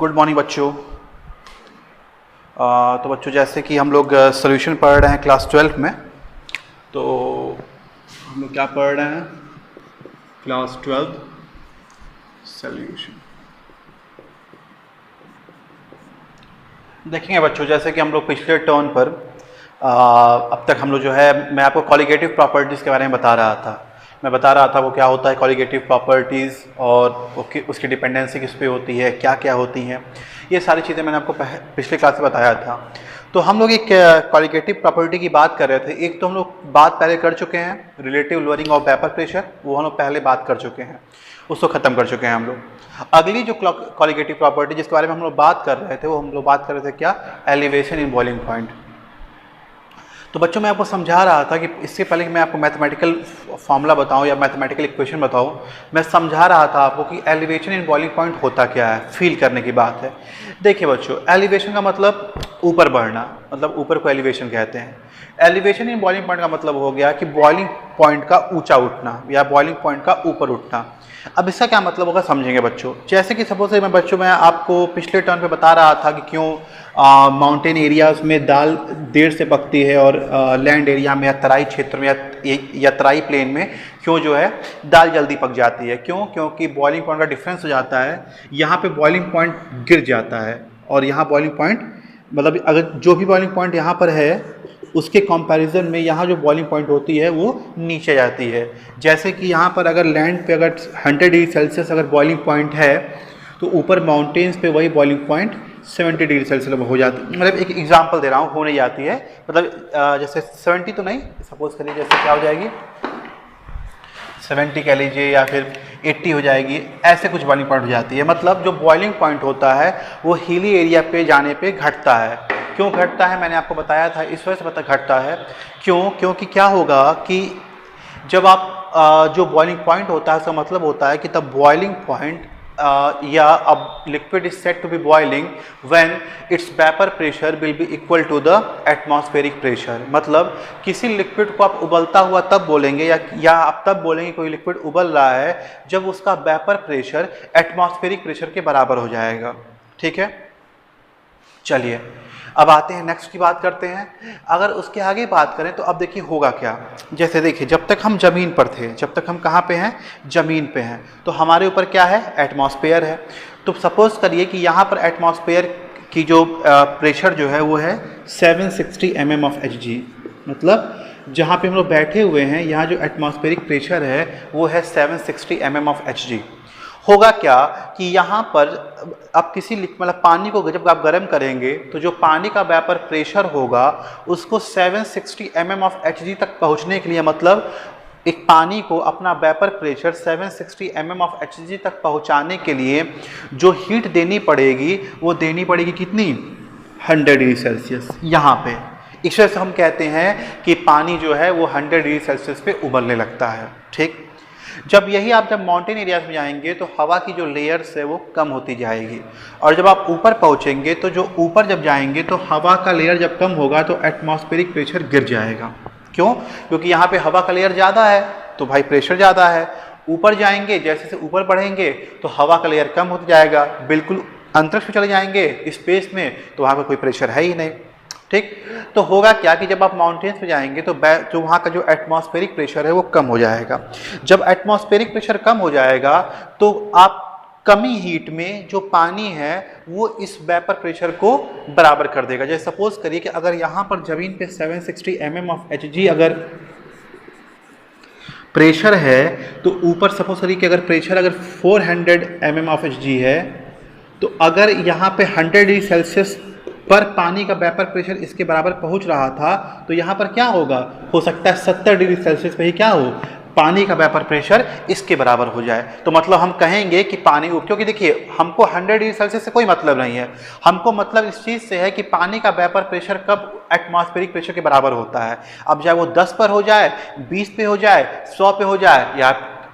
Good morning बच्चों। तो बच्चों जैसे कि हम लोग सॉल्यूशन पढ़ रहे हैं क्लास 12 में, तो हम लोग क्या पढ़ रहे हैं? Class 12 solution. देखेंगे बच्चों, जैसे कि हम लोग पिछले टर्न पर अब तक हम लोग जो है, मैं आपको कॉलिगेटिव प्रॉपर्टीज़ के बारे में बता रहा था। मैं बता रहा था वो क्या होता है कॉलिगेटिव प्रॉपर्टीज़, और उसकी डिपेंडेंसी किस पे होती है, क्या क्या होती हैं, ये सारी चीज़ें मैंने आपको पिछले क्लास में बताया था। तो हम लोग एक कॉलिगेटिव प्रॉपर्टी की बात कर रहे थे। एक तो हम लोग बात पहले कर चुके हैं relative lowering of vapour pressure, वो हम लोग पहले बात कर चुके हैं, उसको ख़त्म कर चुके हैं हम लोग। अगली जो कॉलिगेटिव प्रॉपर्टी जिसके बारे में हम लोग बात कर रहे थे, वो हम लोग बात कर रहे थे क्या? Elevation in boiling point. तो बच्चों मैं आपको समझा रहा था कि इससे पहले कि मैं आपको मैथमेटिकल फॉर्मूला बताऊं या मैथमेटिकल इक्वेशन बताऊं, मैं समझा रहा था आपको कि एलिवेशन इन बॉइलिंग पॉइंट होता क्या है, फील करने की बात है। देखिए बच्चों, एलिवेशन का मतलब ऊपर बढ़ना, मतलब ऊपर को एलिवेशन कहते हैं। एलिवेशन इन बॉइलिंग पॉइंट का मतलब हो गया कि बॉइलिंग पॉइंट का ऊंचा उठना या बॉइलिंग पॉइंट का ऊपर उठना। अब इसका क्या मतलब होगा समझेंगे बच्चों। जैसे कि सपोज मैं आपको पिछले टर्न पे बता रहा था कि क्यों माउंटेन एरियाज में दाल देर से पकती है और लैंड एरिया में या तराई क्षेत्र में या तराई प्लेन में क्यों जो है दाल जल्दी पक जाती है। क्यों? क्योंकि बॉइलिंग पॉइंट का डिफरेंस हो जाता है। यहाँ पे बॉइलिंग पॉइंट गिर जाता है और यहाँ बॉइलिंग पॉइंट, मतलब अगर जो भी बॉइलिंग पॉइंट यहाँ पर है उसके कंपैरिजन में यहाँ जो बॉइलिंग पॉइंट होती है वो नीचे जाती है। जैसे कि यहाँ पर अगर लैंड पे अगर 100 डिग्री सेल्सियस अगर बॉइलिंग पॉइंट है, तो ऊपर माउंटेन्स पे वही बॉइलिंग पॉइंट 70 डिग्री सेल्सियस हो जाती है। मतलब एक एग्जांपल दे रहा हूँ, होने जाती है। मतलब जैसे 70 तो नहीं, सपोज करिए जैसे क्या हो जाएगी 70 कह लीजिए या फिर 80 हो जाएगी, ऐसे कुछ बॉइलिंग पॉइंट हो जाती है। मतलब जो बॉइलिंग पॉइंट होता है वो हिली एरिया पे जाने पे घटता है। क्यों घटता है मैंने आपको बताया था, इस वजह से पता घटता है। क्यों? क्योंकि क्या होगा कि जब आप जो बॉइलिंग पॉइंट होता है उसका मतलब होता है कि तब बॉइलिंग पॉइंट या अब liquid is set to be boiling when its vapour pressure will be equal to the atmospheric pressure. मतलब किसी लिक्विड को आप उबलता हुआ तब बोलेंगे या आप तब बोलेंगे कोई लिक्विड उबल रहा है जब उसका वेपर प्रेशर एटमॉस्फेरिक प्रेशर के बराबर हो जाएगा। ठीक है, चलिए अब आते हैं नेक्स्ट की बात करते हैं। अगर उसके आगे बात करें तो अब देखिए होगा क्या। जैसे देखिए, जब तक हम ज़मीन पर थे, जब तक हम कहाँ पे हैं, ज़मीन पे हैं, तो हमारे ऊपर क्या है, एटमॉस्फेयर है। तो सपोज करिए कि यहाँ पर एटमॉस्फेयर की जो प्रेशर जो है वो है 760 mm ऑफ Hg। मतलब जहाँ पे हम लोग बैठे हुए हैं यहाँ जो एटमॉस्फेरिक प्रेशर है वो है 760 mm ऑफ Hg। होगा क्या कि यहाँ पर आप किसी मतलब पानी को जब आप गर्म करेंगे तो जो पानी का वेपर प्रेशर होगा उसको 760 mm ऑफ Hg तक पहुँचने के लिए, मतलब एक पानी को अपना vapour pressure 760 mm of Hg तक पहुँचाने के लिए जो हीट देनी पड़ेगी वो देनी पड़ेगी कितनी, 100 डिग्री सेल्सियस यहाँ पे। इस वजह से हम कहते हैं कि पानी जो है वो 100 डिग्री सेल्सियस पे उबलने लगता है। ठीक, जब माउंटेन एरियाज में जाएंगे तो हवा की जो लेयर्स है वो कम होती जाएगी, और जब आप ऊपर पहुंचेंगे तो जो ऊपर जब जाएंगे तो हवा का लेयर जब कम होगा तो एटमॉस्फेरिक प्रेशर गिर जाएगा। क्यों? क्योंकि यहाँ पे हवा का लेयर ज़्यादा है तो भाई प्रेशर ज़्यादा है। ऊपर जाएंगे, जैसे जैसे ऊपर बढ़ेंगे तो हवा का लेयर कम होता जाएगा, बिल्कुल अंतरिक्ष में चले जाएंगे स्पेस में तो वहाँ पर कोई प्रेशर है ही नहीं। ठीक, तो होगा क्या कि जब आप माउंटेन्स पे जाएंगे तो जो वहाँ का जो एटमॉस्फेरिक प्रेशर है वो कम हो जाएगा। जब एटमॉस्फेरिक प्रेशर कम हो जाएगा तो आप कमी हीट में जो पानी है वो इस वेपर प्रेशर को बराबर कर देगा। जैसे सपोज करिए कि अगर यहाँ पर ज़मीन पे 760 mm ऑफ Hg अगर प्रेशर है तो ऊपर सपोज करिए कि अगर प्रेशर अगर 400 mm ऑफ Hg है, तो अगर यहाँ पे 100 डिग्री सेल्सियस पर पानी का वेपर प्रेशर इसके बराबर पहुंच रहा था तो यहाँ पर क्या होगा, हो सकता है 70 डिग्री सेल्सियस पे ही क्या हो, पानी का वेपर प्रेशर इसके बराबर हो जाए। तो मतलब हम कहेंगे कि पानी, क्योंकि देखिए हमको 100 डिग्री सेल्सियस से कोई मतलब नहीं है, हमको मतलब इस चीज़ से है कि पानी का वेपर प्रेशर कब एटमॉस्फेरिक प्रेशर के बराबर होता है। अब चाहे वो 10 पर हो जाए, 20 पे हो जाए, 100 पे हो जाए या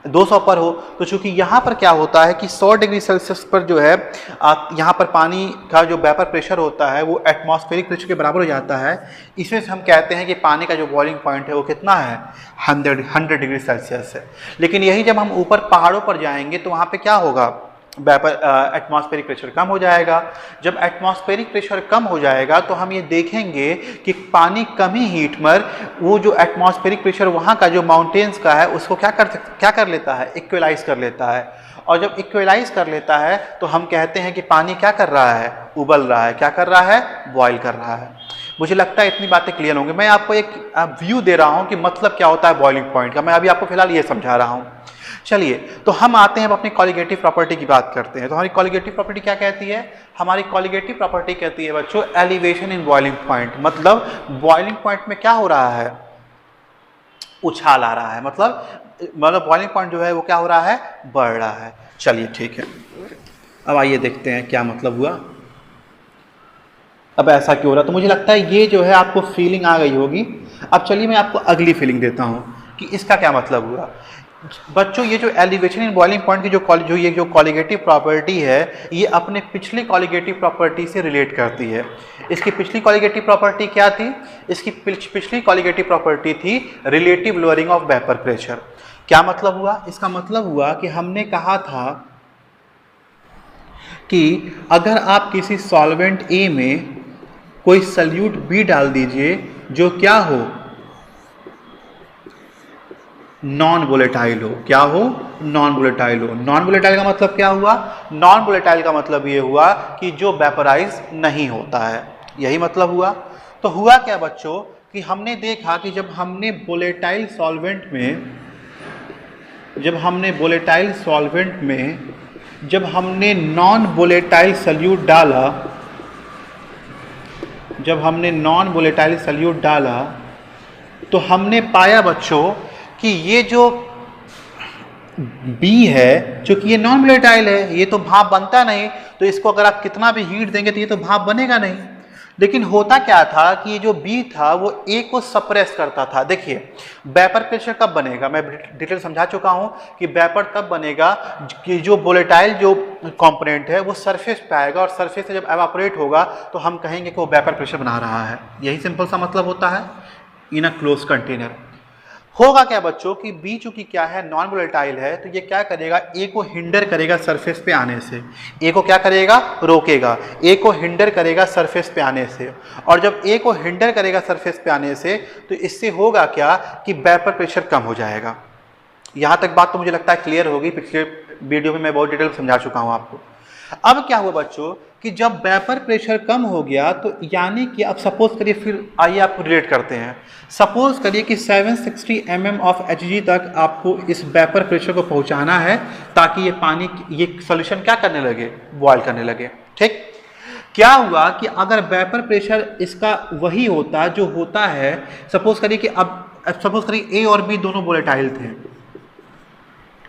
200 पर हो। तो चूंकि यहाँ पर क्या होता है कि 100 डिग्री सेल्सियस पर जो है यहाँ पर पानी का जो वेपर प्रेशर होता है वो एटमॉस्फेरिक प्रेशर के बराबर हो जाता है। इसमें से हम कहते हैं कि पानी का जो बॉइलिंग पॉइंट है वो कितना है, 100 डिग्री सेल्सियस है। लेकिन यही जब हम ऊपर पहाड़ों पर जाएंगे तो वहाँ पे क्या होगा, एटमॉस्फेरिक प्रेशर कम हो जाएगा। जब एटमॉस्फेरिक प्रेशर कम हो जाएगा तो हम ये देखेंगे कि पानी कम ही हीट में वो जो एटमॉस्फेरिक प्रेशर वहाँ का जो माउंटेन्स का है उसको क्या कर लेता है, इक्वलाइज कर लेता है। और जब इक्वलाइज कर लेता है तो हम कहते हैं कि पानी क्या कर रहा है, उबल रहा है। क्या कर रहा है, बॉयल कर रहा है। मुझे लगता है इतनी बातें क्लियर होंगी। मैं आपको एक व्यू दे रहा हूँ कि मतलब क्या होता है बॉइलिंग पॉइंट का। मैं अभी आपको फिलहाल ये समझा रहा हूँ। चलिए तो हम आते हैं अब अपनी कॉलिगेटिव प्रॉपर्टी की बात करते हैं। तो हमारी कॉलिगेटिव प्रॉपर्टी क्या कहती है, हमारी कॉलिगेटिव प्रॉपर्टी कहती है बच्चों एलिवेशन इन बॉइलिंग पॉइंट। मतलब बॉइलिंग पॉइंट में क्या हो रहा है, उछाल आ रहा है। मतलब बॉइलिंग पॉइंट जो है वो क्या हो रहा है, बढ़ रहा है। चलिए ठीक है, अब आइए देखते हैं क्या मतलब हुआ, अब ऐसा क्यों हो रहा। तो मुझे लगता है ये जो है आपको फीलिंग आ गई होगी। अब चलिए मैं आपको अगली फीलिंग देता हूँ कि इसका क्या मतलब हुआ। बच्चों ये जो एलिवेशन इन बॉइलिंग पॉइंट की जो कॉलिगेटिव प्रॉपर्टी है ये अपने पिछली कॉलिगेटिव प्रॉपर्टी से रिलेट करती है। इसकी पिछली कॉलिगेटिव प्रॉपर्टी क्या थी, इसकी पिछली कॉलिगेटिव प्रॉपर्टी थी relative lowering of vapour pressure. क्या मतलब हुआ, इसका मतलब हुआ कि हमने कहा था कि अगर आप किसी सॉल्वेंट ए में कोई सल्यूट बी डाल दीजिए जो क्या हो, नॉन वोलेटाइल हो। क्या हो, नॉन वोलेटाइल हो। नॉन वोलेटाइल का मतलब क्या हुआ, नॉन वोलेटाइल का मतलब ये हुआ कि जो वेपराइज नहीं होता है, यही मतलब हुआ। तो हुआ क्या बच्चों कि हमने देखा कि जब हमने वोलेटाइल सॉल्वेंट में जब हमने नॉन वोलेटाइल सल्यूट डाला, तो हमने पाया बच्चों कि ये जो बी है, चूंकि ये नॉन वोलेटाइल है, ये तो भाप बनता नहीं, तो इसको अगर आप कितना भी हीट देंगे तो ये तो भाप बनेगा नहीं। लेकिन होता क्या था कि ये जो बी था वो ए को सप्रेस करता था। देखिए वेपर प्रेशर कब बनेगा, मैं डिटेल समझा चुका हूं कि वेपर तब बनेगा कि जो वोलेटाइल जो कंपोनेंट है वो सरफेस पे आएगा, और सरफेस से जब एवापोरेट होगा तो हम कहेंगे कि वो वेपर प्रेशर बना रहा है। यही सिंपल सा मतलब होता है इन अ क्लोज कंटेनर। होगा क्या बच्चों कि बी चूंकि क्या है, नॉन वोलेटाइल है, तो ये क्या करेगा, ए को हिंडर करेगा सरफेस पे आने से। ए को क्या करेगा, रोकेगा। ए को हिंडर करेगा सरफेस पे आने से, और जब ए को हिंडर करेगा सरफेस पे आने से तो इससे होगा क्या कि वेपर प्रेशर कम हो जाएगा। यहां तक बात तो मुझे लगता है क्लियर होगी। पिछले वीडियो में मैं बहुत डिटेल समझा चुका हूं आपको। अब क्या हुआ बच्चों कि जब वेपर प्रेशर कम हो गया तो यानी कि अब सपोज करिए, फिर आइए आपको रिलेट करते हैं। सपोज करिए कि 760 mm ऑफ Hg तक आपको इस वेपर प्रेशर को पहुंचाना है ताकि ये पानी, ये सॉल्यूशन क्या करने लगे, बॉयल करने लगे। ठीक, क्या हुआ कि अगर वेपर प्रेशर इसका वही होता जो होता है, सपोज करिए कि अब सपोज करिए ए और बी दोनों वोलेटाइल थे।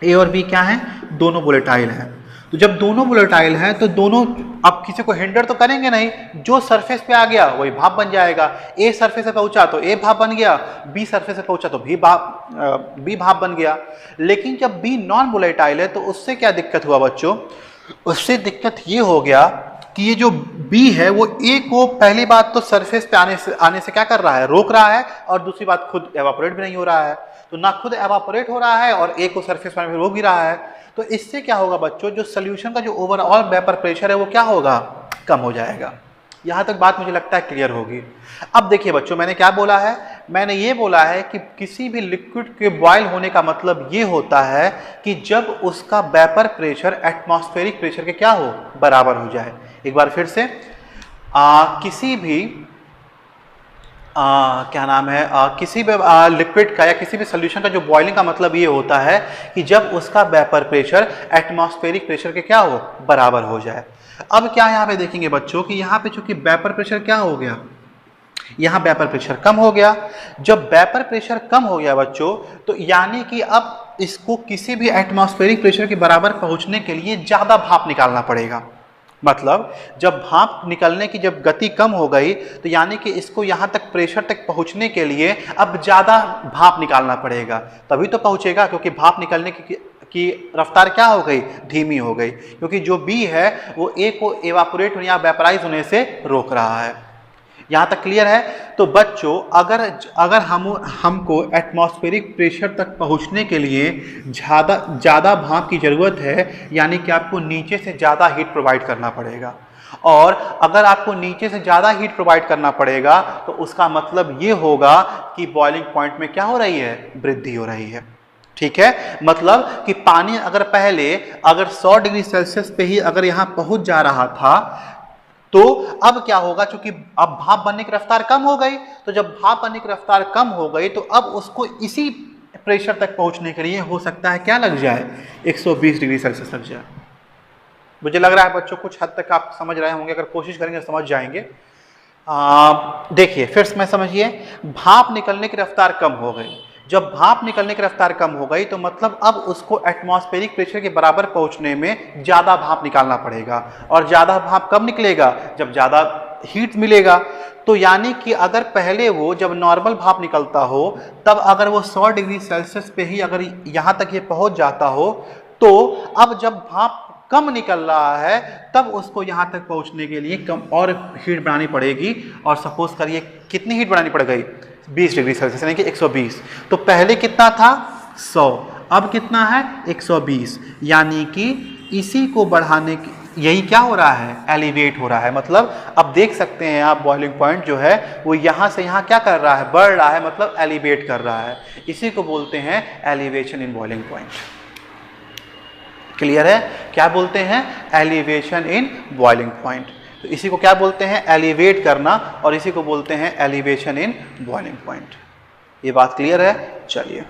ए और बी क्या है, दोनों वोलेटाइल हैं। तो जब दोनों वोलेटाइल हैं तो दोनों अब किसी को हिंडर तो करेंगे नहीं, जो सरफेस पे आ गया वही भाप बन जाएगा। ए सरफेस से पहुंचा तो ए भाप बन गया, बी सरफेस से पहुंचा तो बी भाप बन गया। लेकिन जब बी नॉन वोलेटाइल है तो उससे क्या दिक्कत हुआ बच्चों, उससे दिक्कत ये हो गया कि ये जो बी है वो ए को पहली बात तो सरफेस पे आने से क्या कर रहा है, रोक रहा है, और दूसरी बात खुद एवापोरेट भी नहीं हो रहा है। तो ना खुद एवापोरेट हो रहा है और ए को सरफेस पे रोक भी रहा है। तो इससे क्या होगा बच्चों, जो सोल्यूशन का जो ओवरऑल वेपर प्रेशर है वो क्या होगा, कम हो जाएगा। यहां तक बात मुझे लगता है क्लियर होगी। अब देखिए बच्चों, मैंने क्या बोला है, मैंने ये बोला है कि किसी भी लिक्विड के बॉयल होने का मतलब ये होता है कि जब उसका वेपर प्रेशर एटमॉस्फेरिक प्रेशर के क्या हो, बराबर हो जाए। एक बार फिर से, किसी भी क्या नाम है, किसी भी लिक्विड का या किसी भी सोल्यूशन का जो बॉइलिंग का मतलब ये होता है कि जब उसका वेपर प्रेशर एटमॉस्फेरिक प्रेशर के क्या हो, बराबर हो जाए। अब क्या यहाँ पे देखेंगे बच्चों कि यहाँ पे चूंकि वेपर प्रेशर क्या हो गया, यहाँ वेपर प्रेशर कम हो गया। जब वेपर प्रेशर कम हो गया बच्चों तो यानी कि अब इसको किसी भी एटमॉस्फेरिक प्रेशर के बराबर पहुंचने के लिए ज़्यादा भाप निकालना पड़ेगा। मतलब जब भाप निकलने की जब गति कम हो गई तो यानी कि इसको यहाँ तक प्रेशर तक पहुँचने के लिए अब ज़्यादा भाप निकालना पड़ेगा, तभी तो पहुँचेगा। क्योंकि भाप निकलने की रफ्तार क्या हो गई, धीमी हो गई, क्योंकि जो बी है वो ए को एवापोरेट या वेपराइज होने से रोक रहा है। यहाँ तक क्लियर है? तो बच्चों अगर हमको एटमॉस्फेरिक प्रेशर तक पहुँचने के लिए ज़्यादा भाप की ज़रूरत है, यानी कि आपको नीचे से ज़्यादा हीट प्रोवाइड करना पड़ेगा। और अगर आपको नीचे से ज़्यादा हीट प्रोवाइड करना पड़ेगा तो उसका मतलब ये होगा कि बॉइलिंग पॉइंट में क्या हो रही है? वृद्धि हो रही है। ठीक है, मतलब कि पानी अगर पहले 100 डिग्री सेल्सियस पे ही अगर यहाँ पहुँच जा रहा था, तो अब क्या होगा? चूंकि अब भाप बनने की रफ्तार कम हो गई, तो जब भाप बनने की रफ्तार कम हो गई तो अब उसको इसी प्रेशर तक पहुंचने के लिए हो सकता है क्या लग जाए? 120 डिग्री सेल्सियस लग जाए। मुझे लग रहा है बच्चों कुछ हद तक आप समझ रहे होंगे, अगर कोशिश करेंगे तो समझ जाएंगे। देखिए फिर से मैं समझिए, भाप निकलने की रफ्तार कम हो गई। जब भाप निकलने की रफ्तार कम हो गई तो मतलब अब उसको एटमॉस्फेरिक प्रेशर के बराबर पहुंचने में ज़्यादा भाप निकालना पड़ेगा। और ज़्यादा भाप कब निकलेगा? जब ज़्यादा हीट मिलेगा। तो यानी कि अगर पहले वो जब नॉर्मल भाप निकलता हो, तब अगर वो 100 डिग्री सेल्सियस पे ही अगर यहाँ तक ये पहुँच जाता हो, तो अब जब भाप कम निकल रहा है तब उसको यहाँ तक पहुँचने के लिए कम और हीट बढ़ानी पड़ेगी। और सपोज करिए कितनी हीट बढ़ानी पड़ गई? 20 डिग्री सेल्सियस, यानी कि 120। तो पहले कितना था? 100, अब कितना है? 120। यानी कि इसी को बढ़ाने की, यही क्या हो रहा है? एलिवेट हो रहा है। मतलब अब देख सकते हैं आप बॉइलिंग पॉइंट जो है वो यहाँ से यहाँ क्या कर रहा है? बढ़ रहा है, मतलब एलिवेट कर रहा है। इसी को बोलते हैं elevation in boiling point. Clear है? क्या बोलते हैं? Elevation in boiling point. तो इसी को क्या बोलते हैं? एलिवेट करना, और इसी को बोलते हैं एलिवेशन इन बॉइलिंग पॉइंट। ये बात क्लियर है? चलिए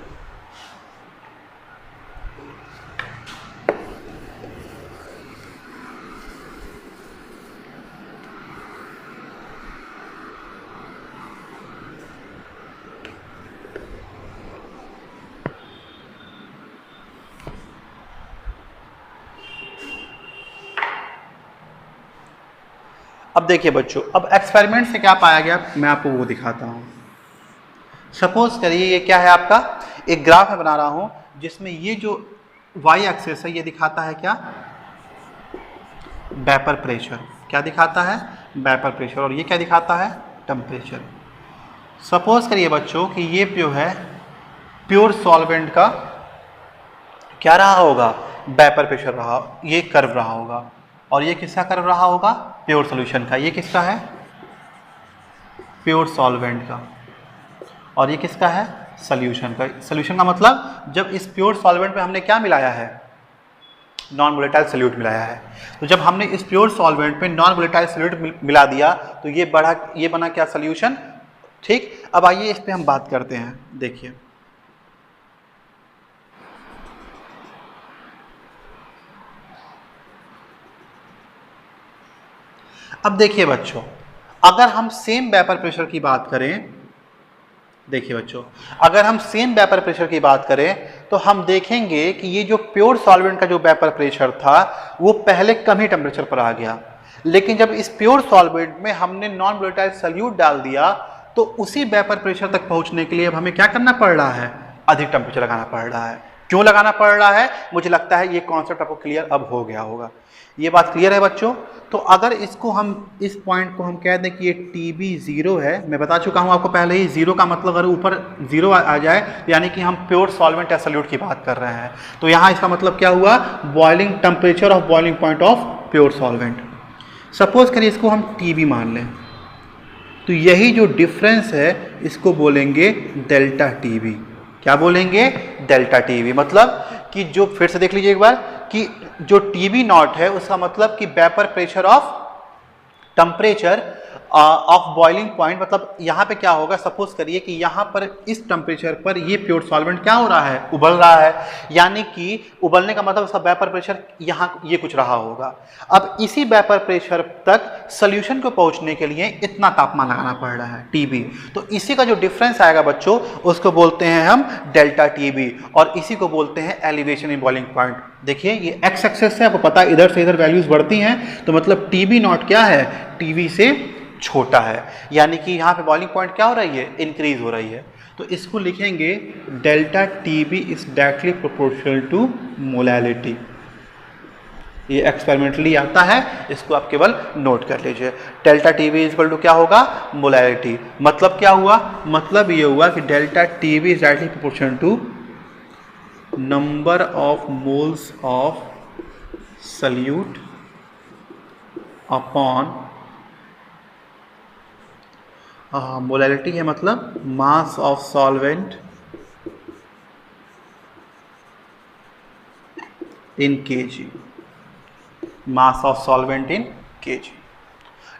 अब देखिए बच्चों, अब एक्सपेरिमेंट से क्या पाया गया मैं आपको वो दिखाता हूँ। सपोज करिए ये क्या है आपका? एक ग्राफ मैं बना रहा हूँ जिसमें ये जो वाई एक्सिस है ये दिखाता है क्या? Vapour pressure. क्या दिखाता है? Vapour pressure. और ये क्या दिखाता है? टेम्परेचर। सपोज करिए बच्चों कि ये जो है प्योर सॉल्वेंट का क्या रहा होगा? वेपर प्रेशर रहा, ये कर्व रहा होगा। और ये किसका कर्व रहा होगा? प्योर सॉल्यूशन का। ये किसका है? प्योर सॉल्वेंट का। और ये किसका है? सॉल्यूशन का। सॉल्यूशन का मतलब जब इस प्योर सॉल्वेंट पे हमने क्या मिलाया है? नॉन वोलेटाइल सॉल्यूट मिलाया है। तो जब हमने इस प्योर सॉल्वेंट पे नॉन वोलेटाइल सॉल्यूट मिला दिया तो ये बना क्या? सॉल्यूशन। ठीक, अब आइए इस पे हम बात करते हैं। देखिए अब देखिए बच्चों, अगर हम सेम वेपर प्रेशर की बात करें, देखिए बच्चों अगर हम सेम वेपर प्रेशर की बात करें तो हम देखेंगे कि ये जो प्योर सॉल्वेंट का जो वेपर प्रेशर था वो पहले कम ही टेम्परेचर पर आ गया। लेकिन जब इस प्योर सॉल्वेंट में हमने नॉन वोलेटाइल सॉल्यूट डाल दिया तो उसी वेपर प्रेशर तक पहुंचने के लिए अब हमें क्या करना पड़ रहा है? अधिक टेम्परेचर लगाना पड़ रहा है। क्यों लगाना पड़ रहा है? मुझे लगता है ये कॉन्सेप्ट आपको क्लियर अब हो गया होगा। ये बात क्लियर है बच्चों? तो अगर इसको हम इस पॉइंट को हम कह दें कि ये TB 0 है, मैं बता चुका हूँ आपको पहले ही, 0 का मतलब अगर ऊपर 0 आ जाए यानी कि हम प्योर सॉल्वेंट या सॉल्यूट की बात कर रहे हैं। तो यहाँ इसका मतलब क्या हुआ? Boiling temperature of boiling point of pure solvent. Suppose करिए इसको हम TB मान लें, तो यही जो डिफरेंस है इसको बोलेंगे डेल्टा TB। क्या बोलेंगे? Delta TB। मतलब कि जो, फिर से देख लीजिए एक बार, कि जो TB नॉट है उसका मतलब कि vapour pressure of temperature of boiling point. मतलब यहाँ पे क्या होगा? सपोज करिए कि यहाँ पर इस टेम्परेचर पर ये प्योर सॉल्वेंट क्या हो रहा है? उबल रहा है। यानी कि उबलने का मतलब उसका वेपर प्रेशर यहाँ ये कुछ रहा होगा। अब इसी वेपर प्रेशर तक सॉल्यूशन को पहुँचने के लिए इतना तापमान लगाना पड़ रहा है, TB। तो इसी का जो डिफरेंस आएगा बच्चों उसको बोलते हैं हम डेल्टा TB, और इसी को बोलते हैं एलिवेशन इन बॉइलिंग पॉइंट। देखिए ये एक्स एक्सेस से आपको पता है इधर से इधर वैल्यूज बढ़ती हैं, तो मतलब TB नॉट क्या है? TB से छोटा है। यानी कि यहाँ पे बॉइलिंग पॉइंट क्या हो रही है? इंक्रीज हो रही है। तो इसको लिखेंगे delta TB is directly proportional to molality. ये एक्सपेरिमेंटली आता है, इसको आप केवल नोट कर लीजिए। Delta T V equal to क्या होगा, मोलैरिटी। मतलब क्या हुआ, मतलब ये हुआ कि delta T V is directly proportional to number of moles of solute upon molarity है मतलब mass of solvent in KG, mass of solvent in KG.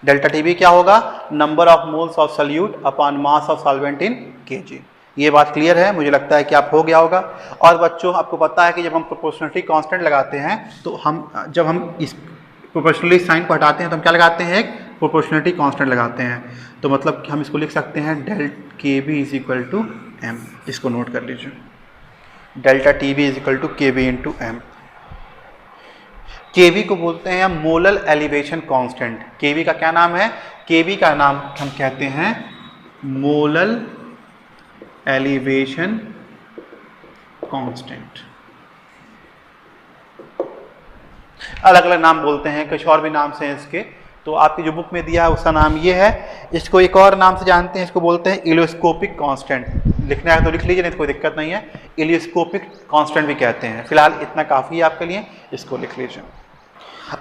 Delta TB क्या होगा, number of moles of solute upon mass of solvent in KG. ये बात clear है, मुझे लगता है कि आप हो गया होगा। और बच्चों आपको पता है कि जब हम प्रोपोर्शनलिटी कांस्टेंट लगाते हैं तो जब हम इस प्रोपोर्शनली साइन को हटाते हैं तो हम क्या लगाते हैं, एक प्रोपोर्शनलिटी कांस्टेंट लगाते हैं। तो मतलब हम इसको लिख सकते हैं del K B is equal to M. इसको नोट कर लीजिए, delta T B is equal to K B into M. KV को बोलते हैं मोलल एलिवेशन कांस्टेंट। केवी का क्या नाम है, केवी का नाम हम कहते हैं मोलल एलिवेशन कांस्टेंट। अलग अलग नाम बोलते हैं, कुछ और भी नाम से हैं इसके, तो आपकी जो बुक में दिया है उसका नाम ये है। इसको एक और नाम से जानते हैं, इसको बोलते हैं इलियोस्कोपिक कांस्टेंट। लिखना है तो लिख लीजिए, नहीं तो कोई दिक्कत नहीं है, इलियोस्कोपिक कांस्टेंट भी कहते हैं। फिलहाल इतना काफ़ी है आपके लिए, इसको लिख लीजिए।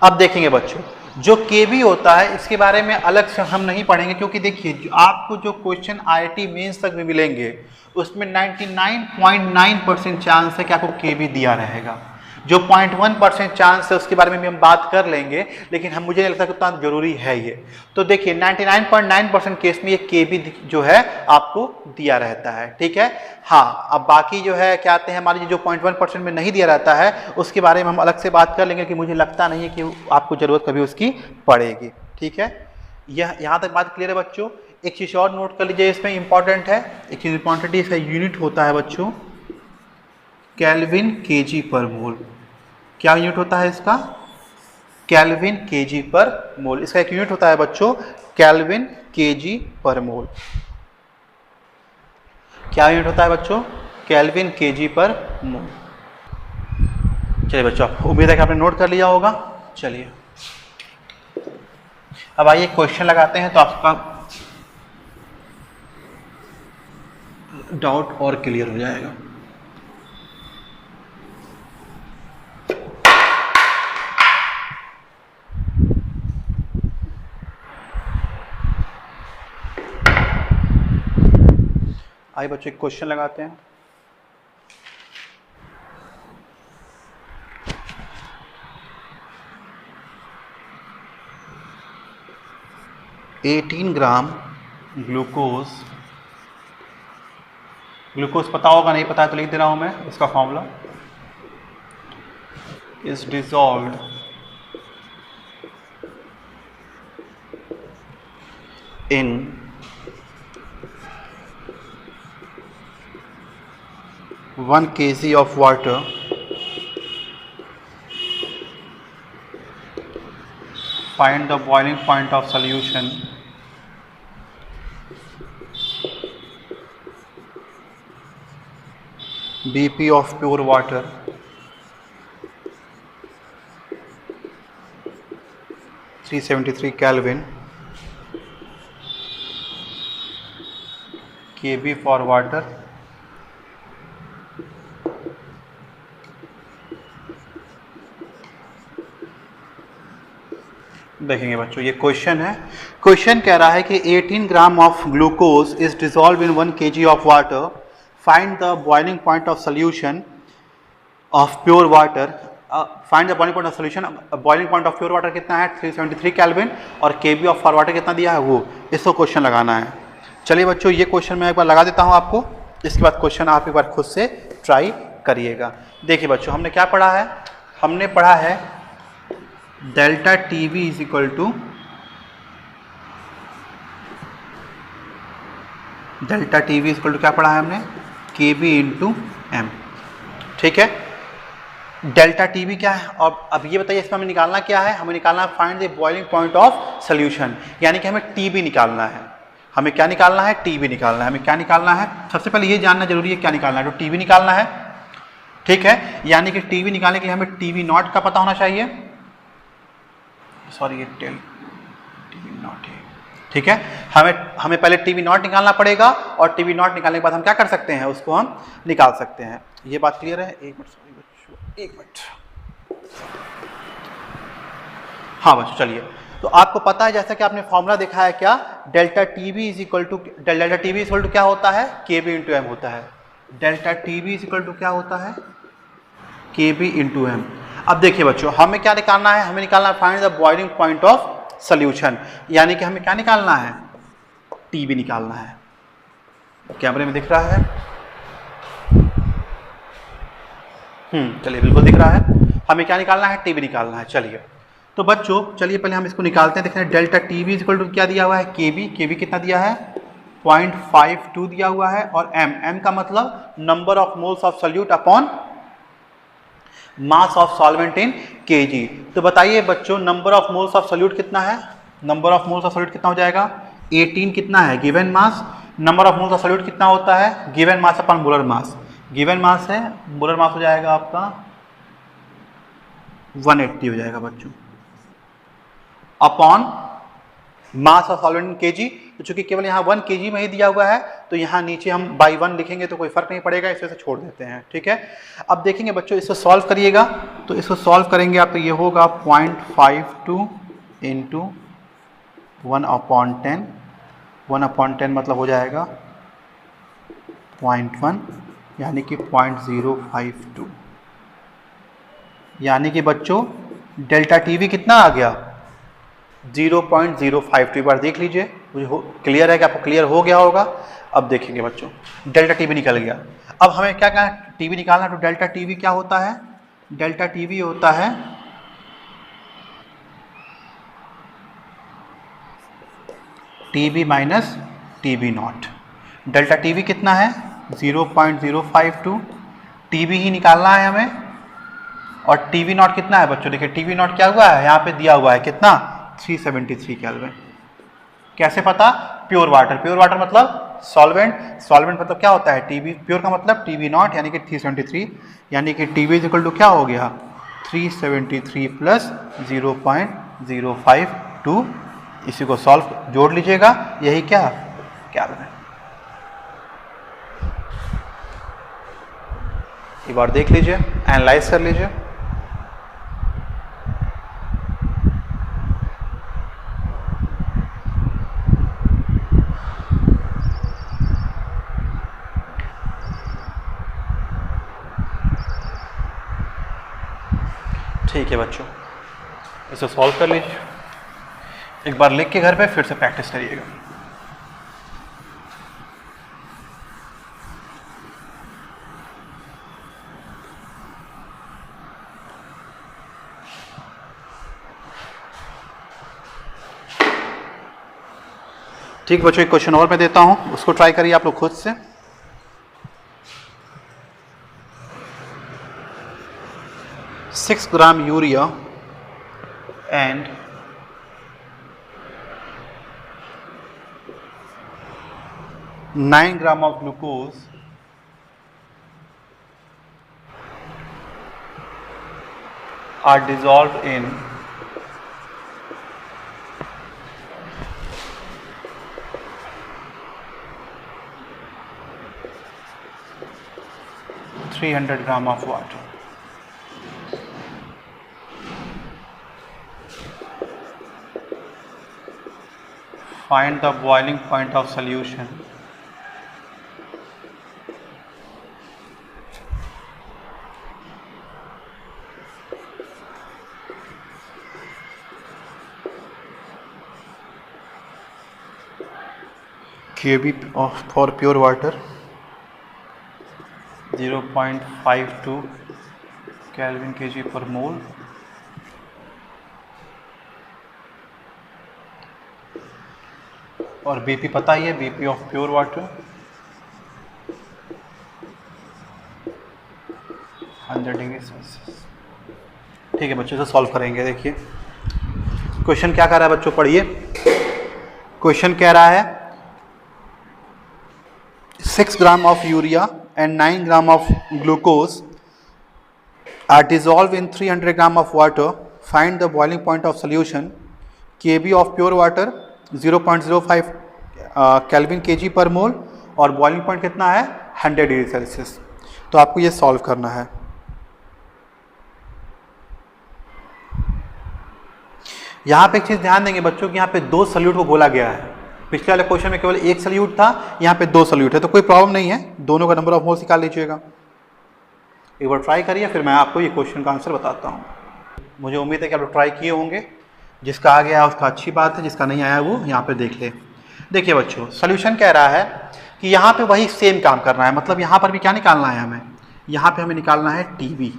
अब देखेंगे बच्चों, जो केवी होता है इसके बारे में अलग से हम नहीं पढ़ेंगे, क्योंकि देखिए आपको जो क्वेश्चन आईआईटी मेंस तक में मिलेंगे उसमें 99.9% चांस है कि आपको केवी दिया रहेगा। जो 0.1% चांस है उसके बारे में भी हम बात कर लेंगे, लेकिन मुझे नहीं लगता कि उतना जरूरी है ये। तो देखिए 99.9% केस में ये केवी जो है आपको दिया रहता है, ठीक है। हाँ, अब बाकी जो है क्या आते हैं, मान लीजिए जो 0.1% में नहीं दिया रहता है उसके बारे में हम अलग से बात कर लेंगे, कि मुझे लगता नहीं है कि आपको जरूरत कभी उसकी पड़ेगी, ठीक है। यह यहाँ तक बात क्लियर है बच्चों। एक चीज़ और नोट कर लीजिए, इसमें इंपॉर्टेंट है, एक चीज़ इंपॉर्टेंट है, इसका यूनिट होता है बच्चों केल्विन केजी पर मोल। क्या यूनिट होता है इसका, केल्विन केजी पर मोल। इसका एक यूनिट होता है बच्चों केल्विन केजी पर मोल। क्या यूनिट होता है बच्चों, केल्विन केजी पर मोल। चलिए बच्चों, उम्मीद है कि आपने नोट कर लिया होगा। चलिए अब आइए क्वेश्चन लगाते हैं, तो आपका डाउट और क्लियर हो जाएगा। आइए बच्चों, एक क्वेश्चन लगाते हैं। एटीन ग्राम ग्लूकोज, ग्लूकोज पता होगा, नहीं पता है तो लिख दे रहा हूं मैं इसका formula, is dissolved in 1 kg of water find the boiling point of solution BP of pure water 373 Kelvin, KB for water, देखेंगे बच्चों ये क्वेश्चन है। क्वेश्चन कह रहा है कि 18 gram of glucose is dissolve in 1 kg of water, find the boiling point of solution of pure water. Find the boiling point of solution, boiling point of pure water कितना है 373 kelvin, और केबी of for water कितना दिया है वो, इसको question लगाना है। चलिए बच्चों, ये क्वेश्चन मैं एक बार लगा देता हूँ आपको, इसके बाद क्वेश्चन आप एक बार खुद से ट्राई करिएगा। देखिए बच्चों, हमने क्या पढ़ा है, हमने पढ़ा है delta T V is equal to क्या पढ़ा है हमने, के बी इंटू एम, ठीक है। डेल्टा टी वी क्या है, और अब ये बताइए इसमें हमें निकालना क्या है, हमें निकालना है find the boiling point of solution, यानी कि हमें टी बी निकालना है। हमें क्या निकालना है, टी बी निकालना है। हमें क्या निकालना है, सबसे पहले ये जानना जरूरी है क्या निकालना है, तो टी बी निकालना है, ठीक है। यानी कि टी बी निकालने के लिए हमें टी बी नॉट का पता होना चाहिए, सॉरी ये टीवी नॉट है, ठीक है। हमें पहले टीवी नॉट निकालना पड़ेगा और टीवी नॉट निकालने के बाद हम क्या कर सकते हैं, उसको हम निकाल सकते हैं। ये बात क्लियर है? एक मिनट, सॉरी बच्चों, एक मिनट। हाँ बच्चों चलिए, तो आपको पता है जैसा कि आपने फॉर्मूला देखा है क्या, delta TV is equal to क्या होता है, केबी इंटू एम होता है। Delta TV is equal to क्या होता है, केबी इंटू एम। अब देखिए बच्चों, हमें क्या निकालना है, हमें निकालना है find the boiling point of solution, यानी कि हमें क्या निकालना है, टीबी निकालना है। कैमरे में दिख रहा है? चलिए बिल्कुल दिख रहा है। हमें क्या निकालना है, टीबी निकालना है। चलिए तो बच्चों चलिए पहले हम इसको निकालते हैं। देखते हैं डेल्टा टीबी इक्वल टू क्या दिया हुआ है, केबी। केबी कितना दिया है, 0.52 दिया हुआ है, और एम का मतलब number of moles of solute upon mass of solvent in KG. तो बताइए बच्चों, number of moles of solute कितना है, number of moles of solute कितना हो जाएगा, 18 कितना है, given mass. Number of moles of solute कितना होता है, given mass upon molar mass. Given mass है, मोलर मास हो जाएगा आपका 180 हो जाएगा बच्चों, upon mass of solvent in KG. तो चूंकि केवल यहाँ 1 kg में ही दिया हुआ है, तो यहाँ नीचे हम बाई 1 लिखेंगे तो कोई फर्क नहीं पड़ेगा, इस वजह से छोड़ देते हैं, ठीक है। अब देखेंगे बच्चों, इसको सॉल्व करिएगा, तो इसको सॉल्व करेंगे आप तो ये होगा 0.52 इंटू 1/10। 1/10 मतलब हो जाएगा 0.1, यानी कि 0.052। यानी कि बच्चों डेल्टा टीवी कितना आ गया, 0.052। एक बार देख लीजिए, मुझे क्लियर है कि आपको क्लियर हो गया होगा। अब देखेंगे बच्चों, डेल्टा टीवी निकल गया। अब हमें क्या कहना है, टीवी निकालना। तो डेल्टा टीवी क्या होता है, डेल्टा टीवी होता है TV minus TV not. Delta TV कितना है, 0.052। टीवी ही निकालना है हमें। और टीवी नॉट कितना है बच्चों, देखिए टीवी नॉट क्या हुआ है, यहाँ पे दिया हुआ है कितना, 373 केल्विन। कैसे पता, प्योर वाटर। प्योर वाटर मतलब सॉल्वेंट। सॉल्वेंट मतलब क्या होता है, टीवी। प्योर का मतलब टीवी नॉट, यानी कि 373, यानी कि टीवी इज इक्वल टू क्या हो गया, 373 प्लस 0.052। इसी को सॉल्व जोड़ लीजिएगा, यही क्या केल्विन। एक बार देख लीजिए, एनालाइज कर लीजिए। ठीक है बच्चों, इसे सॉल्व कर लीजिए। एक बार लिख के घर पे फिर से प्रैक्टिस करिएगा। ठीक बच्चों, एक क्वेश्चन और मैं देता हूं, उसको ट्राई करिए आप लोग खुद से। Six gram urea and 9 gram of glucose are dissolved in 300 gram of water. Find the boiling point of solution kb for pure water 0.52 Kelvin kg per mole. और बीपी पता ही है, BP of pure water 100 degree Celsius. ठीक है बच्चों, इसे solve करेंगे। देखिए question क्या कर रहा है बच्चों, पढ़िए। क्वेश्चन कह रहा है 6 gram of urea and 9 gram of glucose are dissolved in 300 gram of water. Find the boiling point of solution Kb of pure water 0.05 kelvin KG पर मोल, और बॉइलिंग पॉइंट कितना है 100 डिग्री सेल्सियस। तो आपको ये सॉल्व करना है। यहाँ पे एक चीज़ ध्यान देंगे बच्चों कि यहाँ पे 2 सल्यूट को घोला गया है। पिछले वाले क्वेश्चन में केवल 1 सल्यूट था, यहाँ पे 2 सल्यूट है, तो कोई प्रॉब्लम नहीं है, दोनों का नंबर ऑफ मोल्स निकाल लीजिएगा। एक बार ट्राई करिए, फिर मैं आपको ये क्वेश्चन का आंसर बताता हूँ। मुझे उम्मीद है कि आप लोग ट्राई किए होंगे। जिसका आ गया उसका अच्छी बात है, जिसका नहीं आया वो यहाँ पे देख ले। देखिए बच्चों, सोल्यूशन कह रहा है कि यहाँ पे वही सेम काम करना है, मतलब यहाँ पर भी क्या निकालना है हमें, यहाँ पे हमें निकालना है टीबी।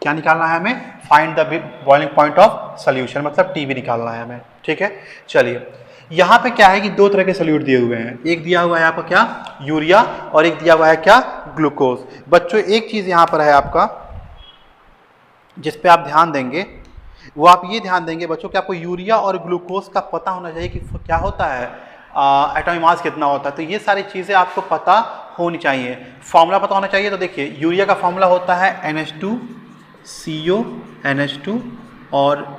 क्या निकालना है हमें, find the boiling point of solution, मतलब टीबी निकालना है हमें। ठीक है, चलिए यहाँ पे क्या है कि 2 तरह के सल्यूट दिए हुए हैं। एक दिया हुआ है आपका क्या, यूरिया, और एक दिया हुआ है क्या, ग्लूकोज। बच्चों एक चीज यहाँ पर है आपका जिस पे आप ध्यान देंगे, वो आप ये ध्यान देंगे बच्चों कि आपको यूरिया और ग्लूकोज का पता होना चाहिए कि क्या होता है, एटॉमिक मास कितना होता है। तो ये सारी चीज़ें आपको पता होनी चाहिए, फॉर्मूला पता होना चाहिए। तो देखिए यूरिया का फॉर्मूला होता है NH2CO NH2, और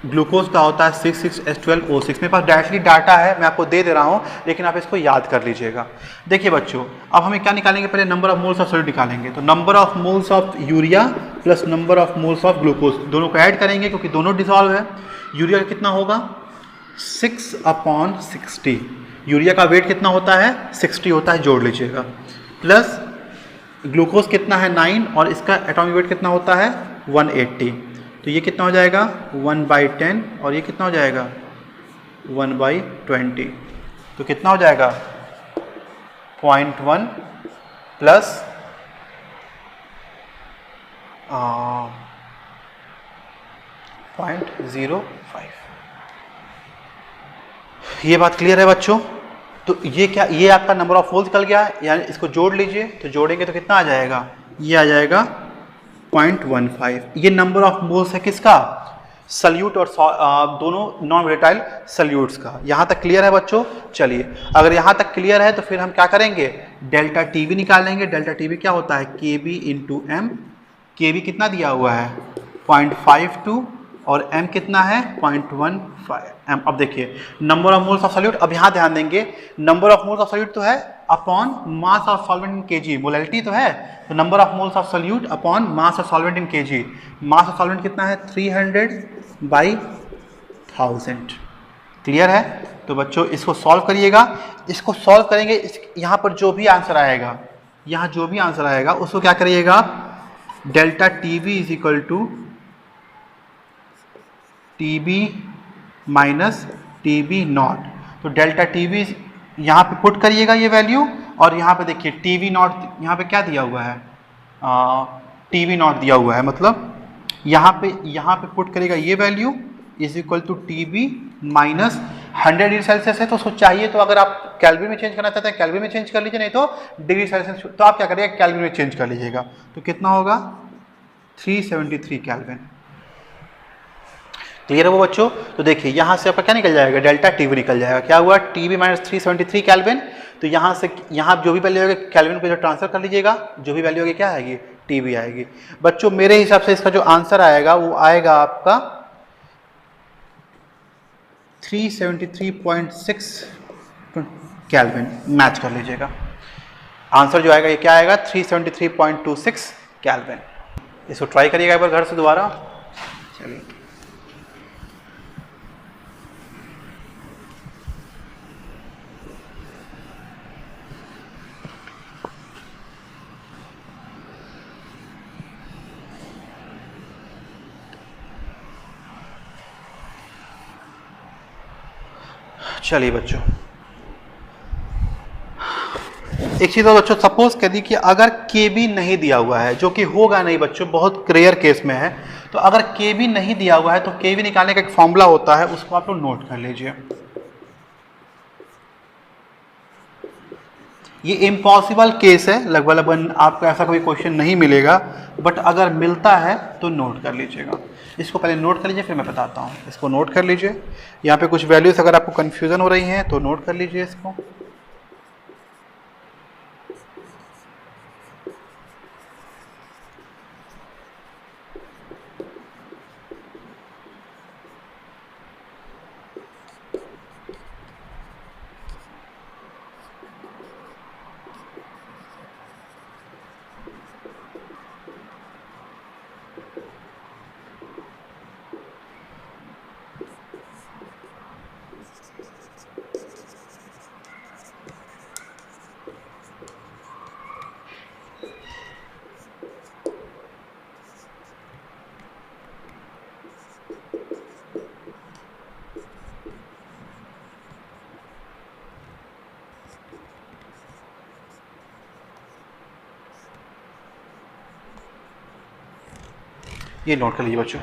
ग्लूकोज का होता है 6,6H12O6। मेरे पास डायरेक्टली डाटा है, मैं आपको दे रहा हूँ, लेकिन आप इसको याद कर लीजिएगा। देखिए बच्चों, अब हमें क्या निकालेंगे, पहले number of moles of solute निकालेंगे। तो number of moles of urea plus number of moles of glucose, दोनों को ऐड करेंगे क्योंकि दोनों डिसॉल्व है। यूरिया का कितना होगा 6/60, यूरिया का वेट कितना होता है 60 होता है, जोड़ लीजिएगा। प्लस ग्लूकोज कितना है 9, और इसका एटॉमिक वेट कितना होता है 180। तो ये कितना हो जाएगा 1/10, और ये कितना हो जाएगा 1/20। तो कितना हो जाएगा 0.1 प्लस 0.05। ये बात क्लियर है बच्चों। तो ये क्या, ये आपका नंबर ऑफ मोल्स निकल गया, यानी इसको जोड़ लीजिए। तो जोड़ेंगे तो कितना आ जाएगा, ये आ जाएगा 0.15। ये नंबर ऑफ मोल्स है किसका, सल्यूट और दोनों नॉन वोलेटाइल सल्यूट्स का। यहाँ तक क्लियर है बच्चों। चलिए अगर यहाँ तक क्लियर है तो फिर हम क्या करेंगे, डेल्टा टीवी निकालेंगे। डेल्टा टीवी क्या होता है Kb इंटू एम। Kb कितना दिया हुआ है 0.52, और m कितना है 0.15 m। अब देखिए number of moles of solute, अब यहाँ ध्यान देंगे, number of moles of solute तो है upon mass of solvent in KG, molality तो है, तो number of moles of solute upon mass of solvent in KG. Mass of solvent कितना है 300/1000। क्लियर है। तो बच्चों इसको सॉल्व करिएगा। इसको सॉल्व करेंगे, यहाँ पर जो भी आंसर आएगा, यहाँ जो भी आंसर आएगा उसको क्या करिएगा, delta TV is equal to TB minus TB naught. तो डेल्टा टीवी यहाँ पे पुट करिएगा ये वैल्यू, और यहाँ पे देखिए टीवी नॉट, यहाँ पे क्या दिया हुआ है टीवी नॉट दिया हुआ है, मतलब यहाँ पे पुट करेगा ये value is equal to TB minus 100 degree Celsius है। तो उसको चाहिए तो अगर आप कैल्विन में चेंज करना चाहते हैं कैल्विन में चेंज कर लीजिए, नहीं तो डिग्री सेल्सियस, तो आप क्या करिएगा कैल्विन में चेंज कर लीजिएगा। तो कितना होगा 373 कैल्विन। क्लियर है वो बच्चों। तो देखिए यहाँ से आपका क्या निकल जाएगा, डेल्टा टीवी निकल जाएगा। क्या हुआ टीवी माइनस 373 कैल्विन। तो यहाँ से यहाँ जो भी वैल्यू होगी कैल्विन को जो ट्रांसफर कर लीजिएगा, जो भी वैल्यू होगी क्या आएगी टीवी आएगी। बच्चों मेरे हिसाब से इसका जो आंसर आएगा वो आएगा आपका 373.6 कैल्विन। मैच कर लीजिएगा, आंसर जो आएगा ये क्या आएगा 373.26 कैल्विन। इसको ट्राई करिएगा एक बार घर से दोबारा। चलिए चलिए बच्चों, एक चीज़ और बच्चों, सपोज कर दी कि अगर Kb नहीं दिया हुआ है, जो कि होगा नहीं बच्चों, बहुत रेयर केस में है। तो अगर Kb नहीं दिया हुआ है तो Kb निकालने का एक फॉर्मूला होता है, उसको आप लोग नोट कर लीजिए। ये इम्पॉसिबल केस है, लगभग आपको ऐसा कोई क्वेश्चन नहीं मिलेगा, बट अगर मिलता है तो नोट कर लीजिएगा। इसको पहले नोट कर लीजिए फिर मैं बताता हूँ। इसको नोट कर लीजिए, यहाँ पे कुछ वैल्यूज अगर आपको कन्फ्यूजन हो रही हैं तो नोट कर लीजिए इसको। ये नोट कर लीजिए बच्चों,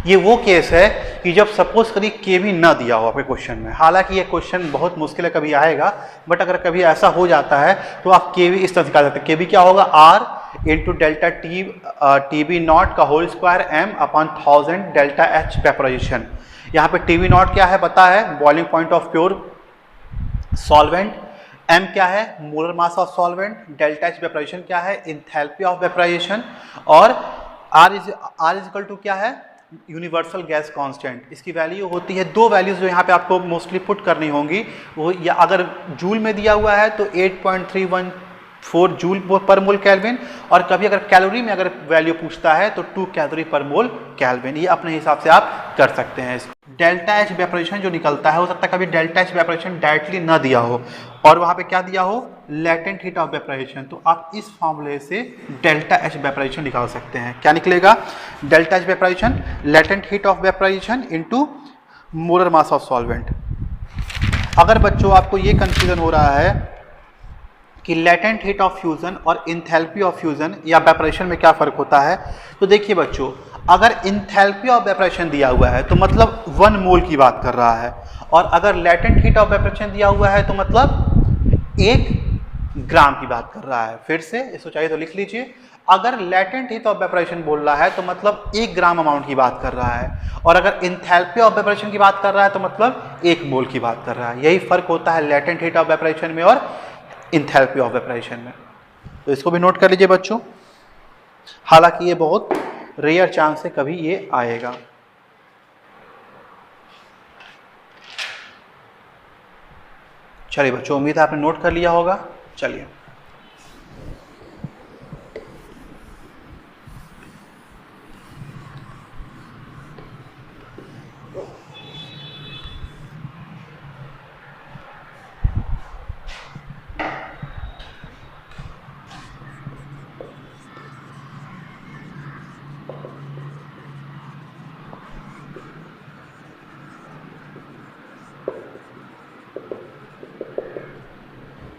ये वो केस है कि जब सपोज करिए के भी ना दिया हो आपके क्वेश्चन में, हालांकि ये क्वेश्चन बहुत मुश्किल है, कभी आएगा, बट अगर कभी ऐसा हो जाता है तो आप के भी इस तरह से निकाल सकते हैं। के भी क्या होगा, R into delta T B not का whole square M upon 1000 delta H vaporisation. यहाँ पे टी बी नॉट क्या है पता है, boiling point of pure solvent, M क्या है molar mass of solvent, delta H vaporisation क्या है एंथैल्पी ऑफ वेपोराइजेशन, और आर इज इक्वल टू क्या है यूनिवर्सल गैस कांस्टेंट। इसकी वैल्यू होती है, दो वैल्यूज जो यहाँ पे आपको मोस्टली पुट करनी होंगी, वो या अगर जूल में दिया हुआ है तो 8.314 जूल पर मोल केल्विन, और कभी अगर कैलोरी में अगर वैल्यू पूछता है तो 2 कैलोरी पर मोल केल्विन। ये अपने हिसाब से आप कर सकते हैं। डेल्टा एच वेपोराइजेशन जो निकलता है, हो सकता है कभी डेल्टा एच वेपोराइजेशन डायरेक्टली ना दिया हो और वहाँ पे क्या दिया हो लेटेंट हीट ऑफ वेपोराइजेशन, तो आप इस फॉर्मूले से डेल्टा एच वेपोराइजेशन निकाल सकते हैं। क्या निकलेगा, delta H vaporisation latent heat of vaporisation into molar mass of solvent. अगर बच्चों आपको ये कंफ्यूजन हो रहा है कि लेटेंट हीट ऑफ फ्यूजन और इंथैल्पी ऑफ फ्यूजन या वेपोराइजेशन में क्या फ़र्क होता है, तो देखिए बच्चों, अगर इंथैल्पी ऑफ वेपोराइजेशन दिया हुआ है तो मतलब 1 मोल की बात कर रहा है, और अगर लेटेंट हीट ऑफ वेपोराइजेशन दिया हुआ है तो मतलब 1 ग्राम की बात कर रहा है। फिर से इसको चाहिए तो लिख लीजिए, अगर लेटेंट हीट ऑफ वेपोराइजेशन बोल रहा है तो मतलब 1 ग्राम अमाउंट की बात कर रहा है, और अगर इंथैल्पी ऑफ वेपोराइजेशन की बात कर रहा है तो मतलब 1 मोल की बात कर रहा है। यही फर्क होता है लेटेंट हीट ऑफ वेपोराइजेशन में और इंथैल्पी ऑफ वेपोराइजेशन में। तो इसको भी नोट कर लीजिए बच्चों, हालांकि ये बहुत रेयर चांस से कभी ये आएगा। चलिए बच्चों, उम्मीद है आपने नोट कर लिया होगा। चलिए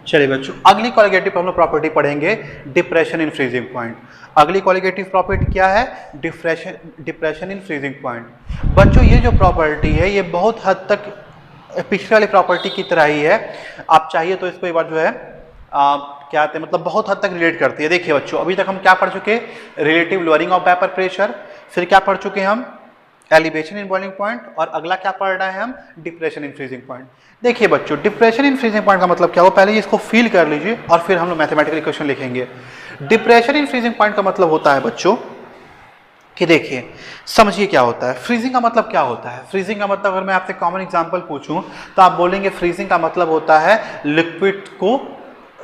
चलिए बच्चों, अगली क्वालिटेटिव हम लोग प्रॉपर्टी पढ़ेंगे डिप्रेशन इन फ्रीजिंग पॉइंट। अगली क्वालिटेटिव प्रॉपर्टी क्या है, डिप्रेशन इन फ्रीजिंग पॉइंट। बच्चों ये जो प्रॉपर्टी है ये बहुत हद तक पिछले वाली प्रॉपर्टी की तरह ही है। आप चाहिए तो इसको एक बार जो है क्या आते हैं मतलब बहुत हद तक रिलेट करती है। देखिए बच्चों, अभी तक हम क्या पढ़ चुके, relative lowering of vapour pressure, फिर क्या पढ़ चुके हम एलिवेशन इन बॉइलिंग पॉइंट, और अगला क्या पढ़ रहे हैं हम डिप्रेशन इन फ्रीजिंग पॉइंट। देखिए बच्चों, डिप्रेशन इन फ्रीजिंग पॉइंट का मतलब क्या हो, पहले इसको फील कर लीजिए और फिर हम लोग मैथमेटिकल इक्वेशन लिखेंगे। डिप्रेशन इन फ्रीजिंग पॉइंट का मतलब होता है बच्चों कि देखिए समझिए क्या होता है। फ्रीजिंग का मतलब क्या होता है, फ्रीजिंग का मतलब अगर मैं आपसे कॉमन एग्जांपल पूछूं तो आप बोलेंगे फ्रीजिंग का मतलब होता है लिक्विड को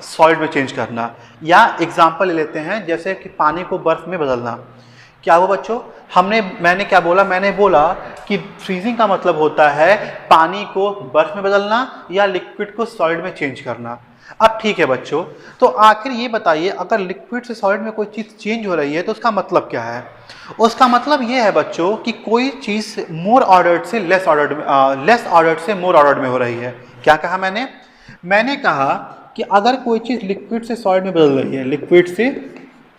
सॉलिड में चेंज करना, या एग्जांपल ले लेते हैं जैसे कि पानी को बर्फ में बदलना। क्या हुआ बच्चों, मैंने क्या बोला, मैंने बोला कि फ्रीजिंग का मतलब होता है पानी को बर्फ में बदलना या लिक्विड को सॉलिड में चेंज करना। अब ठीक है बच्चों, तो आखिर ये बताइए अगर लिक्विड से सॉलिड में कोई चीज़ चेंज हो रही है तो उसका मतलब क्या है। उसका मतलब ये है बच्चों कि कोई चीज़ मोर ऑर्डर्ड से लेस ऑर्डर्ड में, लेस ऑर्डर्ड से मोर ऑर्डर्ड में हो रही है। क्या कहा मैंने कहा कि अगर कोई चीज़ लिक्विड से सॉलिड में बदल रही है, लिक्विड से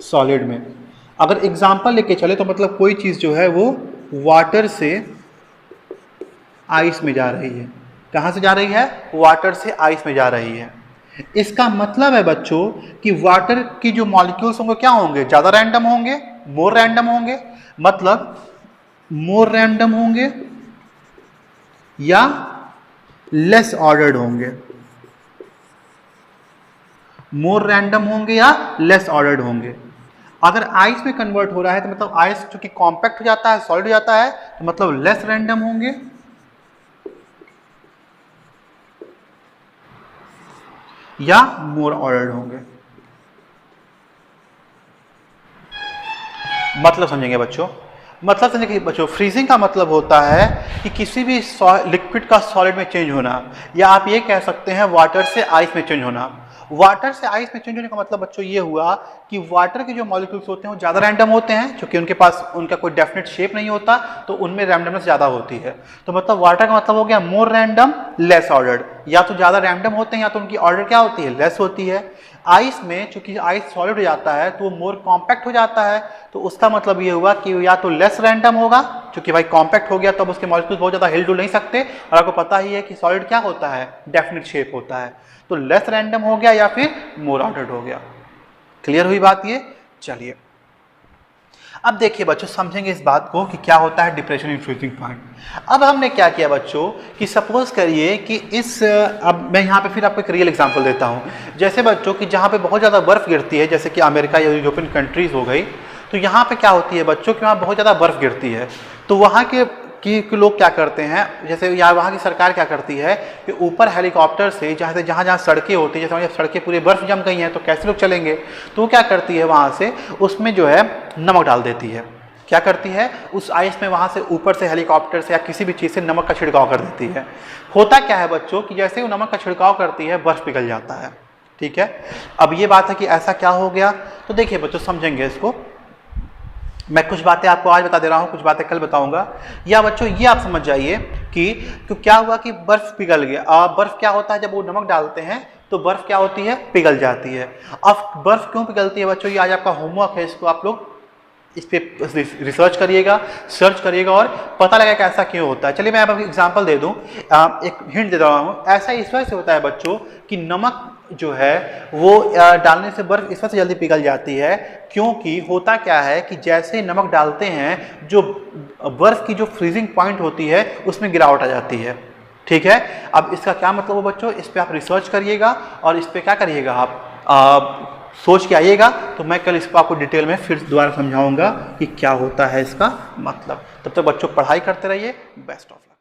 सॉलिड में, अगर एग्जाम्पल लेके चले तो मतलब कोई चीज़ जो है वो वाटर से आइस में जा रही है। कहाँ से जा रही है, वाटर से आइस में जा रही है। इसका मतलब है बच्चों कि वाटर की जो मॉलिक्यूल्स होंगे क्या होंगे, ज़्यादा रैंडम होंगे, मोर रैंडम होंगे, मतलब मोर रैंडम होंगे या लेस ऑर्डर्ड होंगे, मोर रैंडम होंगे या लेस ऑर्डर्ड होंगे। अगर आइस में कन्वर्ट हो रहा है तो मतलब आइस चूंकि कॉम्पैक्ट हो जाता है, सॉलिड हो जाता है, तो मतलब लेस रैंडम होंगे या मोर ऑर्डर्ड होंगे। मतलब समझेंगे बच्चों, मतलब समझेंगे बच्चों, फ्रीजिंग का मतलब होता है कि किसी भी लिक्विड का सॉलिड में चेंज होना, या आप ये कह सकते हैं वाटर से आइस में चेंज होना। वाटर से आइस में चेंज होने का मतलब बच्चों ये हुआ कि वाटर के जो मॉलिक्यूल्स होते हैं वो ज़्यादा रैंडम होते हैं, क्योंकि उनके पास उनका कोई डेफिनेट शेप नहीं होता, तो उनमें रैंडमनेस ज़्यादा होती है। तो मतलब वाटर का मतलब हो गया मोर रैंडम लेस ऑर्डर्ड, या तो ज़्यादा रैंडम होते हैं या तो उनकी ऑर्डर क्या होती है, लेस होती है। आइस में चूंकि आइस सॉलिड हो जाता है तो वो मोर कॉम्पैक्ट हो जाता है, तो उसका मतलब ये हुआ कि या तो लेस रैंडम होगा, क्योंकि भाई कॉम्पैक्ट हो गया तो अब उसके मॉलिक्यूल्स बहुत ज़्यादा हिल डुल नहीं सकते, और आपको पता ही है कि सॉलिड क्या होता है, डेफिनेट शेप होता है, तो लेस रैंडम हो गया या फिर मोर ऑर्डर्ड हो गया। क्लियर हुई बात ये? चलिए अब देखिए बच्चों, समझेंगे इस बात को कि क्या होता है डिप्रेशन इन फ्रीजिंग पॉइंट। अब हमने क्या किया बच्चों कि सपोज करिए कि अब मैं यहाँ पे फिर आपको एक रियल एग्जांपल देता हूँ। जैसे बच्चों कि जहाँ पे बहुत ज़्यादा बर्फ़ गिरती है, जैसे कि अमेरिका या यूरोपियन कंट्रीज़ हो गई, तो यहाँ पे क्या होती है बच्चों कि वहाँ बहुत ज़्यादा बर्फ़ गिरती है, तो वहाँ के लोग क्या करते हैं, जैसे यहाँ वहाँ की सरकार क्या करती है कि ऊपर हेलीकॉप्टर से जहाँ जहाँ सड़कें होती है, जैसे सड़कें पूरी बर्फ़ जम गई हैं तो कैसे लोग चलेंगे, तो वो क्या करती है वहाँ से उसमें जो है नमक डाल देती है। क्या करती है, उस आइस में वहाँ से ऊपर से हेलीकॉप्टर से या किसी भी चीज़ से नमक का छिड़काव कर देती है। होता क्या है बच्चों कि जैसे वो नमक का छिड़काव करती है बर्फ़ पिघल जाता है। ठीक है, अब ये बात है कि ऐसा क्या हो गया, तो देखिए बच्चों समझेंगे इसको। मैं कुछ बातें आपको आज बता दे रहा हूँ, कुछ बातें कल बताऊंगा। या बच्चों ये आप समझ जाइए कि तो क्या हुआ कि बर्फ पिघल गया। बर्फ क्या होता है, जब वो नमक डालते हैं तो बर्फ क्या होती है, पिघल जाती है। अब बर्फ क्यों पिघलती है बच्चों, ये आज आपका होमवर्क है, इसको आप लोग इस पे रिसर्च करिएगा, सर्च करिएगा और पता लगेगा ऐसा क्यों होता है। चलिए मैं आपको एग्जांपल दे दूं, एक हिंट दे रहा हूँ। ऐसा इस वजह से होता है बच्चों कि नमक जो है वो डालने से बर्फ इस वजह से जल्दी पिघल जाती है, क्योंकि होता क्या है कि जैसे नमक डालते हैं जो बर्फ की जो फ्रीजिंग पॉइंट होती है उसमें गिरावट आ जाती है। ठीक है, अब इसका क्या मतलब हो बच्चों, इस पर आप रिसर्च करिएगा और इस पर क्या करिएगा, आप सोच के आइएगा, तो मैं कल इसको आपको डिटेल में फिर दोबारा समझाऊंगा कि क्या होता है इसका मतलब। तब तक बच्चों पढ़ाई करते रहिए। Best of luck.